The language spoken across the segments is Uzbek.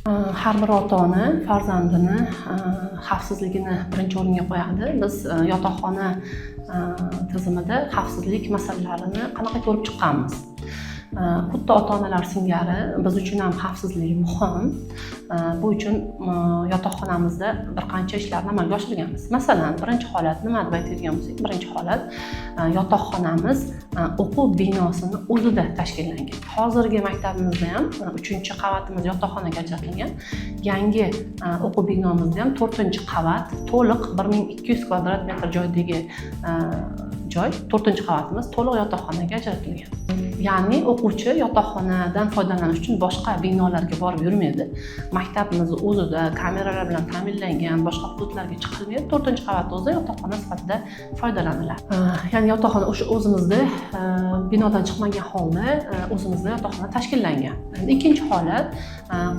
Har bir ota-ona farzandini xavfsizligini birinchi o'ringa qo'yadi. Biz yotoqxona tizimida xavfsizlik masalalarini qanaqa ko'rib chiqqanmiz? Xuddi ota-onalar singari biz uchun ham xavfsizlik muhim. Bu uchun yotoqxonamizda bir qancha ishlarni amalga oshirganmiz. Masalan, birinchi holat nima deb aytadigan bo'lsak, birinchi holat yotoqxonamiz o'quv binosini o'zida tashkillangan. Hozirgi maktabimizda ham 3-qavatimiz yotoqxonaga ajratilgan. Yangi o'quv binomizda ham 4-qavat to'liq 1200 kvadrat metr joydagi joy 4-qavatimiz to'liq yotoqxonaga ajratilgan. Ya'ni o'quvchi yotoqxonadan foydalanish uchun boshqa binolarga borib yurmaydi. Maktabimiz o'zida kameralar bilan ta'minlangan, boshqa hududlarga chiqilmaydi. 4-qavatda o'zida yotoqxona sifatida foydalaniladi. Ya'ni yotoqxona o'sha o'zimizda binodan chiqmagan holda o'zimizda yotoqxona tashkillangan. Endi ikkinchi holat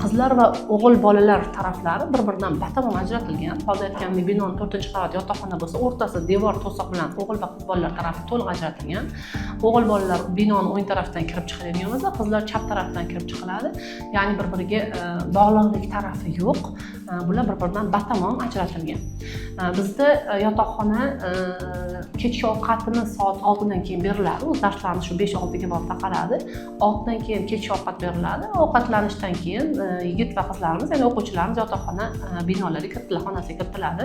qizlar va o'g'il bolalar taraflari bir-biridan batamom ajratilgan. Hozir aytganimdek binoning 4-qavat yotoqxona bo'lsa, o'rtasida devor to'siq bilan o'g'il va qiz bolalar tarafi to'liq ajratilgan. O'g'il bolalar binoning o'ng tarafdan kirib chiqadigan bo'lsa, qizlar chap tarafdan kirib chiqiladi. Ya'ni bir-biriga bog'liqlik tarafi yo'q. Bular bir-biridan batamom ajratilgan. Bizda yotoqxona kechki ovqatini soat 6 dan keyin beriladi. O'z darslarimiz shu 5-6 ga borib taqaladi. 6 dan keyin kechki ovqat beriladi. Ovqatlanishdan keyin yigit va qizlarimiz, ya'ni o'quvchilarimiz yotoqxona binolariga kiritiladi, xonasiga kiritiladi.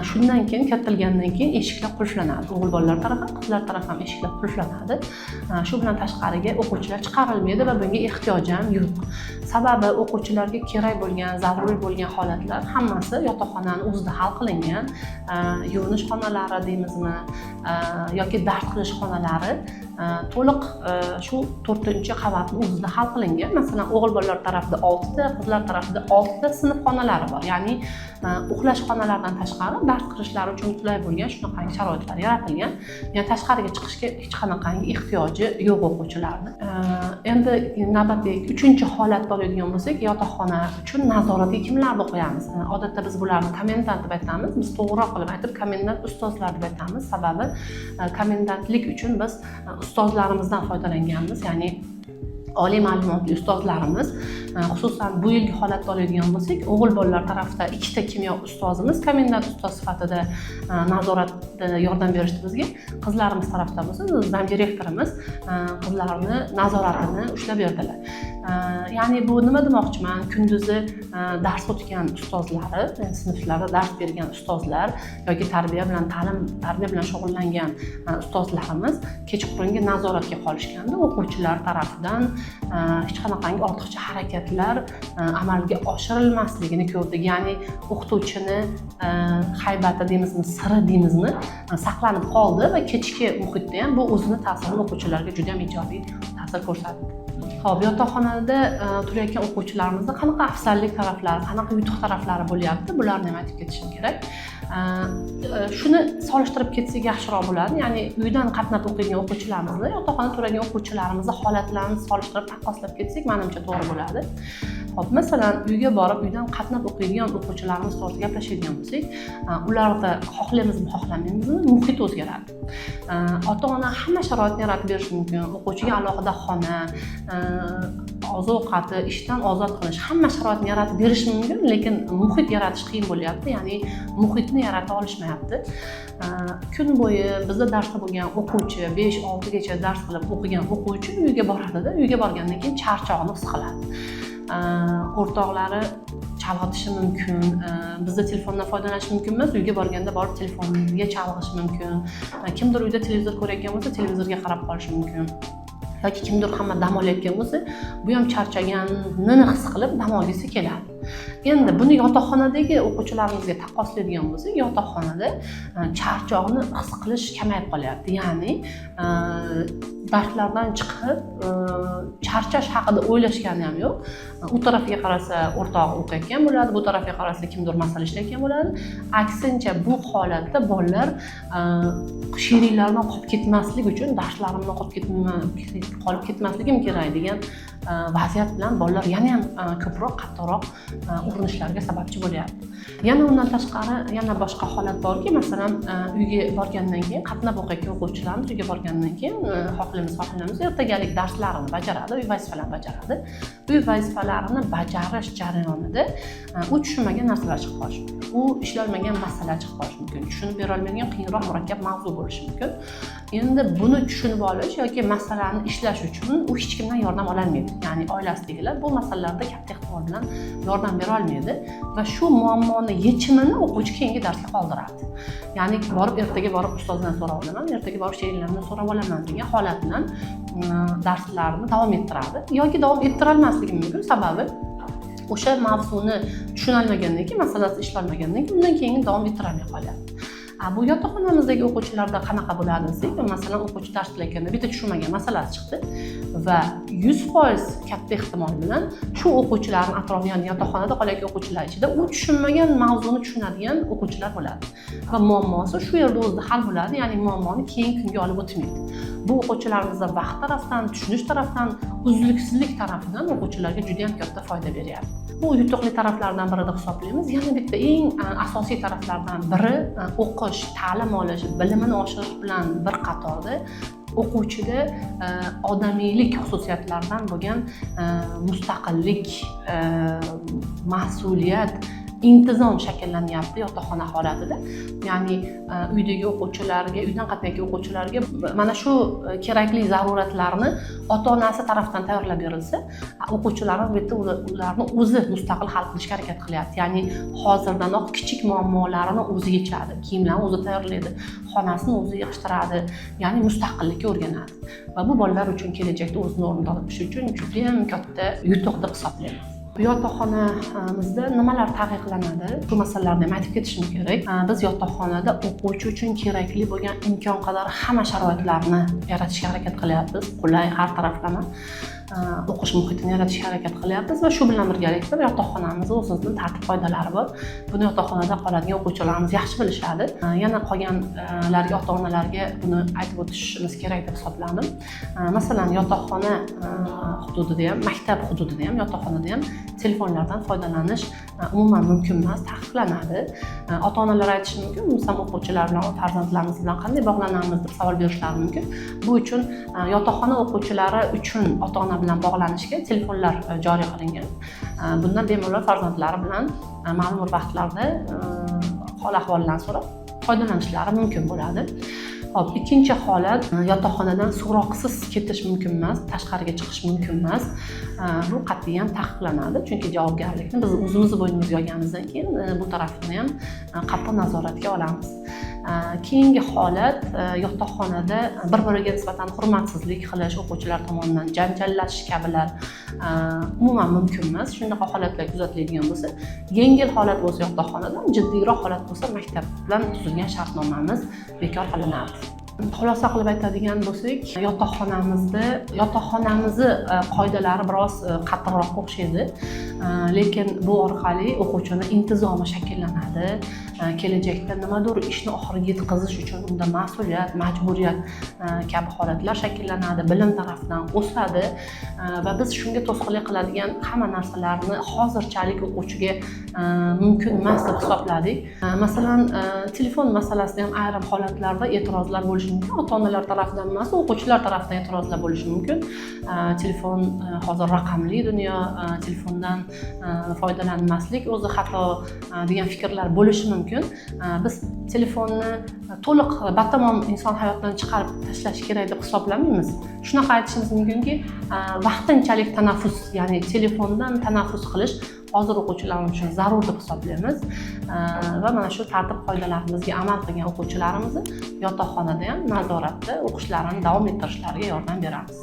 Shundan keyin kiritilgandan keyin eshiklar qulflanadi. O'g'il bolalar tarafi ham, qizlar tarafi ham eshiklar qulflanadi. Shu bilan tashqariga o'quvchilar chiqarilmaydi va bunga ehtiyoj ham yo'q. Sababi o'quvchilarga kerak bo'lgan, zaruriy bo'lgan holatlar hammasi yotoqxonaning o'zida hal qilingan. Yuvinish xonalari deymizmi yoki dars qilish xonalari to'liq shu 4-qavatning o'zida hal qilingan. Masalan, o'g'il bolalar tarafida 6 ta, qizlar tarafida 6 ta sinf xonalari bor. Ya'ni uxlash xonalaridan tashqari dars qilishlari uchun qulay bo'lgan shunaqangi sharoitlar yaratilgan. Ya'ni tashqariga chiqishga hech qanaqangi ehtiyoji yo'q o'quvchilarning. Endi navbatdagi 3-holat bo'ladigan bo'lsak, yotoqxona uchun nazoratga kimlarni qo'yamiz? Odatda biz bularni komendant deb aytamiz. Biz to'g'riroq qilib aytib, komendant ustozlar deb aytamiz. Sababi komendantlik uchun biz ustozlarimizdan foydalanganmiz. Ya'ni oliy ma'lumotli ustozlarimiz, xususan bu yilgi holatda oladigan bo'lsak, o'g'il bolalar tarafida 2 ta kimyo ustozimiz komendant ustoz sifatida nazoratda yordam berishdi bizga. Qizlarimiz tarafida bo'lsa, bizdan direktorimiz qizlarni nazoratini ushlab berdilar. Ya'ni bu nima demoqchiman? Kunduzi dars o'tgan ustozlari, sinflarda dars bergan ustozlar yoki tarbiya bilan shug'ullangan ustozlarimiz kechqurungi nazoratga qolishganda o'quvchilar tarafidan hech qanaqangi ortiqcha harakatlar amalga oshirilmasligini ko'rdik. Ya'ni o'qituvchini haybati deymizmi, siri deymizmi, saqlanib qoldi va kechki muhitda ham bu o'zini ta'sirini o'quvchilarga juda ham ijobiy ta'sir ko'rsatdi. Xo'p, yotoqxonada turayotgan o'quvchilarimizda qanaqa afzallik taraflari, qanaqa yutuq taraflari bo'lyapti? Bularni ham aytib ketishim kerak. Shuni solishtirib ketsak yaxshiroq bo'ladi. Ya'ni uydan qatnab o'qiydigan o'quvchilarimizni, yotoqxonada turadigan o'quvchilarimizni holatlarini solishtirib taqqoslab ketsak, menimcha to'g'ri bo'ladi. Xo'p, masalan, uyga borib, uydan qatnab o'qiydigan o'quvchilarimiz to'g'risida gaplashadigan bo'lsak, ularda xohlaymizmi, xohlamaymizmi, muhit o'zgaradi. Ota-ona hamma sharoitni yaratib berishi mumkin. O'quvchiga alohida xona, oziq-ovqati, ishdan ozod qilish, hamma sharoitni yaratib berish mumkin, lekin muhit yaratish qiyin bo'lyapti. Ya'ni muhitni yarata olishmayapti. Kun bo'yi bizda darsda bo'lgan o'quvchi 5-6 gacha dars qilib o'qigan o'quvchi uyga boradi-da, uyga borgandan keyin charchoqni his qiladi. O'rtoqlari chalg'itishi mumkin, bizda telefondan foydalanish mumkin emas, uyga borganda borib telefonga chalg'ishi mumkin. Kimdir uyda televizor ko'rayotgan bo'lsa, televizorga qarab qolishi mumkin. Yoki kimdir hamma dam olayotgan bo'lsa, bu ham charchaganini his qilib dam olgisi keladi. Endi buni yotoqxonadagi o'quvchilarimizga taqqoslaydigan bo'lsak, yotoqxonada charchoqni his qilish kamayib qolyapti. Ya'ni darslardan chiqib charchash haqida o'ylashgani ham yo'q. U tarafga qarasa o'rtog'i o'qiyotgan bo'ladi, bu tarafga qarasa kimdir masala ishlayotgan bo'ladi. Aksincha bu holatda bolalar she'riylardan qolib ketmaslik uchun darslarimdan qolib ketmasligim kerak degan vaziyat bilan bolalar yana ham ko'proq, qattiqroq urinishlarga sababchi bo'lyapti. Yana undan tashqari yana boshqa holat borki, masalan, uyga borgandan keyin qatnab o'qiyotgan o'quvchilarimiz uyga borgandan keyin xohlaymiz ertagalik darslarini bajaradi, uy vazifalarini bajaradi. Uy vazifalarini bajarish jarayonida u tushunmagan narsalar chiqib qolishi mumkin. U ishlolmagan masala chiqib qolishi mumkin. Tushunib bera olmaydigan qiyinroq murakkab mavzu bo'lishi mumkin. Endi buni tushunib olish yoki masalani ishlash uchun u hech kimdan yordam ololmaydi. Ya'ni oilasidagilar bu masalalarda katta ehtimol bilan yordam bera olmaydi va shu muammoni yechimini o'quvchi keyingi darsga qoldiradi. Ya'ni ertaga borib ustozdan so'rab olaman, ertaga borib she'rlarni so'rab olaman degan holat bilan darslarni davom ettiradi yoki davom ettira olmasligi mumkin. Sababi o'sha mavzuni tushunolmagandan keyin, masalasi ishlanmagandan keyin undan keyin davom ettirolmay qoladi. Bu yotoqxonamizdagi o'quvchilarda qanaqa bo'ladi desak, masalan, o'quvchi dars qilayotganda bitta tushunmagan masalasi chiqdi va 100% katta ehtimol bilan shu o'quvchilarning atrofida, ya'ni yotoqxonada qolgan o'quvchilar ichida u tushunmagan mavzuni tushunadigan o'quvchilar bo'ladi va muammosi shu yerda o'zida hal bo'ladi, ya'ni muammoni keyingi kunga olib o'tmaydi. Bu o'quvchilarimizda vaqt tarafdan, tushunish tarafdan, uzluksizlik tarafidan o'quvchilarga juda ham katta foyda beryapti. Bu yutuqli taraflardan biri deb hisoblaymiz. Yana bitta eng asosiy taraflardan biri o'qish, ta'lim olish, bilimini oshirish bilan bir qatorda o'quvchida odamiylik xususiyatlaridan bo'lgan mustaqillik, mas'uliyat, intizom shakllanyapti yotoqxona holatida. Ya'ni uydagi o'quvchilarga, uydan qatnayotgan o'quvchilarga mana shu kerakli zaruratlarni ota-onasi tarafdan tayyorlab berilsa, o'quvchilar albatta ularni o'zi mustaqil hal qilishga harakat qilyapti. Ya'ni hozirdanoq kichik muammolarini o'zi yechadi, kiyimlarni o'zi tayyorlaydi, xonasini o'zi yig'ishtiradi, ya'ni mustaqillikka o'rganadi. Va bu bolalar uchun kelajakda o'zini o'rnini topish uchun juda ham katta yutuq deb hisoblayman. Yotoqxonamizda nimalar taqiqlanadi? Bu masalalarni ham aytib ketishim kerak. Biz yotoqxonada o'quvchi uchun kerakli bo'lgan imkon qadar hamma sharoitlarni yaratishga harakat qilyapmiz. Qulay, har taraflama o'qish muhitini yaratishga harakat qilyapmiz va shu bilan birgalikda yotoqxonamizda o'zimizning tartib-qoidalari bor. Buni yotoqxonada qoladigan o'quvchilarimiz yaxshi bilishadi. Yana qolganlarga, ota-onalarga buni aytib o'tishimiz kerak deb hisobladim. Masalan, yotoqxona hududida ham, maktab hududida ham, yotoqxonada ham telefonlardan foydalanish umuman mumkin emas, taqiqlanadi. Ota-onalar aytishi mumkin, biz ham o'quvchilar bilan, farzandlarimiz bilan qanday bog'lanamiz deb savol berishlari mumkin. Bu uchun yotoqxona o'quvchilari uchun ota-ona bilan bog'lanishga telefonlar joriy qilingan. Bundan bemalol farzandlari bilan ma'lum bir vaqtlarda hol-ahvoldan so'rab foydalanishlari mumkin bo'ladi. Hop, ikkinchi holat, yotoqxonadan so'roqsiz ketish mumkin emas, tashqariga chiqish mumkin emas. Bu qat'iyan taqiqlanadi, chunki javobgarlikni biz o'zimiz bo'ynimizga olganimizdan keyin bu tarafni ham qattiq nazoratga olamiz. Keyingi holat, yotoqxonada bir-biriga nisbatan hurmatsizlik qilish, o'quvchilar tomonidan janjallashish kabilar umuman mumkin emas. Shunaqa holatlar kuzatiladigan bo'lsa, yengil holat bo'lsa yotoqxonada, jiddiyroq holat bo'lsa maktab bilan tuzilgan shartnomamiz bekor qilinadi. Xulosa qilib aytadigan bo'lsak, yotoqxonamizni qoidalari biroz qattiqroq o'xshaydi, lekin bu orqali o'quvchini intizomi shakllanadi. Kelajakda nimadir ishni oxiriga yetkazish uchun unda mas'uliyat, majburiyat kabi holatlar shakllanadi, bilim tarafidan o'sadi va biz shunga to'sqinlik qiladigan hamma narsalarni hozirchalik o'quvchiga mumkin emas deb hisobladik. Masalan, telefon masalasida ham ayrim holatlarda e'tirozlar bo'lishi mumkin. Ota-onalar tarafidan emas, o'quvchilar tarafidan e'tirozlar bo'lishi mumkin. Telefon hozir raqamli dunyo, telefondan foydalanmaslik o'zi xato degan fikrlar bo'lishi mumkin. Biz telefonni to'liq batamom inson hayotidan chiqarib tashlash kerak deb hisoblamaymiz. Shunaqa aytishimiz mumkinki, vaqtinchalik tanaffus, ya'ni telefondan tanaffus qilish hozir o'quvchilarimiz uchun zarur deb hisoblaymiz va mana shu tartib qoidalarimizga amal qilgan o'quvchilarimizni yotoqxonada ham nazoratda o'qishlarini davom ettirishlariga yordam beramiz.